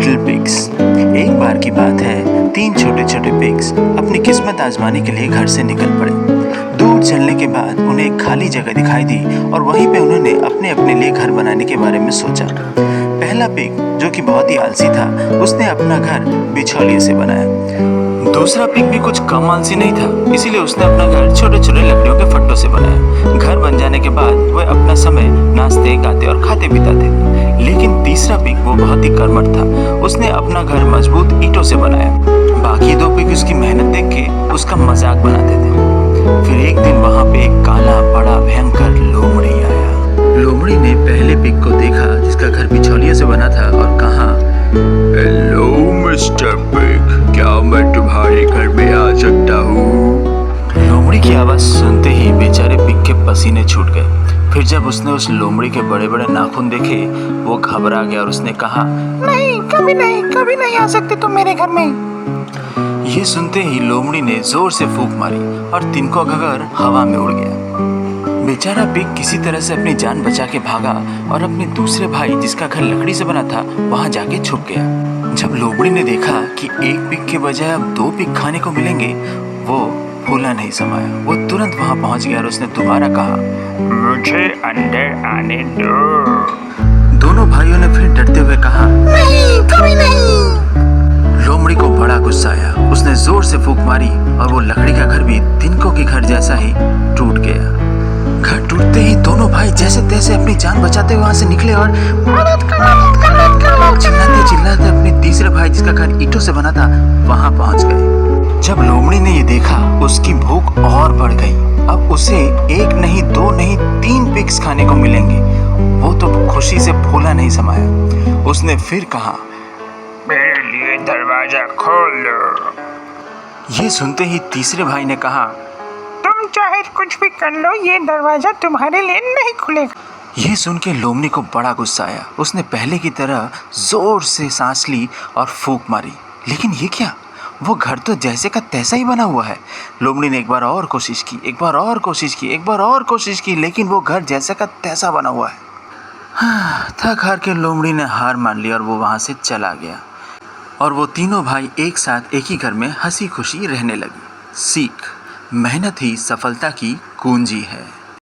Little pigs. एक बार की बात है, 3 छोटे छोटे पिग्स अपनी किस्मत आजमाने के लिए घर से निकल पड़े। दूर चलने के बाद उन्हें एक खाली जगह दिखाई दी और वहीं पे उन्होंने अपने अपने लिए घर बनाने के बारे में सोचा। पहला पिग, जो कि बहुत ही आलसी था, उसने अपना घर बिछौलिए से बनाया। दूसरा पिग भी कुछ कम आलसी नहीं था, इसीलिए उसने अपना घर छोटे छोटे लकड़ियों के फट्टों से बनाया। घर बन जाने के बाद वह अपना समय नाचते गाते और खाते बिताते। लेकिन तीसरा पिग वो बहुत ही कर्मठ था, उसने अपना घर मजबूत ईंटों से बनाया। बाकी 2 पिग उसकी मेहनत देख के उसका मजाक बनाते थे। फिर एक दिन वहाँ पे एक काला बड़ा भयंकर लोमड़ी आया। लोमड़ी ने पहले पिग को देखा जिसका घर बिछौलिए से बना था और कहा, हेलो मिस्टर पिग, क्या मैं तुम्हारे घर में आ सकता हूँ? लोमड़ी की आवाज सुनते ही बेचारे पिग के पसीने छूट गए। फिर जब उसने उस लोमड़ी के बड़े बड़े नाखून देखे, वो घबरा गया और उसने कहा, नहीं, कभी नहीं आ सकते तुम मेरे घर में। ये सुनते ही लोमड़ी ने जोर से फूंक मारी और तिनका घगर हवा में उड़ गया। बेचारा पिग किसी तरह से अपनी जान बचा के भागा और अपने दूसरे भाई, जिसका घर लकड़ी से बना था, वहां जाके छुप गया। जब लोमड़ी ने देखा कि एक पिग के बजाय अब 2 पिग खाने को मिलेंगे, वो फूला नहीं समाया। वो तुरंत वहां पहुंच गया और उसने दोबारा कहा, मुझे अंदर आने दो। दोनों भाइयों ने फिर डरते हुए कहा, नहीं, कभी नहीं। लोमड़ी को बड़ा गुस्सा आया। उसने जोर से फूंक मारी और वो लकड़ी का घर भी तिनकों के घर जैसा ही टूट गया। घर टूटते ही दोनों भाई जैसे तैसे अपनी जान बचाते हुए वहां से निकले और मदद करो। चिल्लाते चिल्लाते अपने तीसरे भाई, जिसका घर ईंटों से बना था, वहां पहुंच गए। जब लोमड़ी ने ये देखा, उसकी भूख और बढ़ गई। अब उसे 1 नहीं 2 नहीं 3 पिग्स खाने को मिलेंगे। वो तो खुशी से फूला नहीं समाया। उसने फिर कहा, मेरे लिए दरवाजा खोल दो। ये सुनते ही तीसरे भाई ने कहा, तुम चाहे कुछ भी कर लो, ये दरवाजा तुम्हारे लिए नहीं खुलेगा। ये सुन के लोमड़ी को बड़ा गुस्सा आया। उसने पहले की तरह जोर से सांस ली और फूंक मारी। लेकिन ये क्या, वो घर तो जैसे का तैसा ही बना हुआ है। लोमड़ी ने एक बार और कोशिश की, एक बार और कोशिश की, एक बार और कोशिश की, लेकिन वो घर जैसा का तैसा बना हुआ है। थक हार के लोमड़ी ने हार मान ली और वो वहां से चला गया। और वो तीनों भाई एक साथ एक ही घर में हंसी खुशी रहने लगी। सीख, मेहनत ही सफलता की कुंजी है।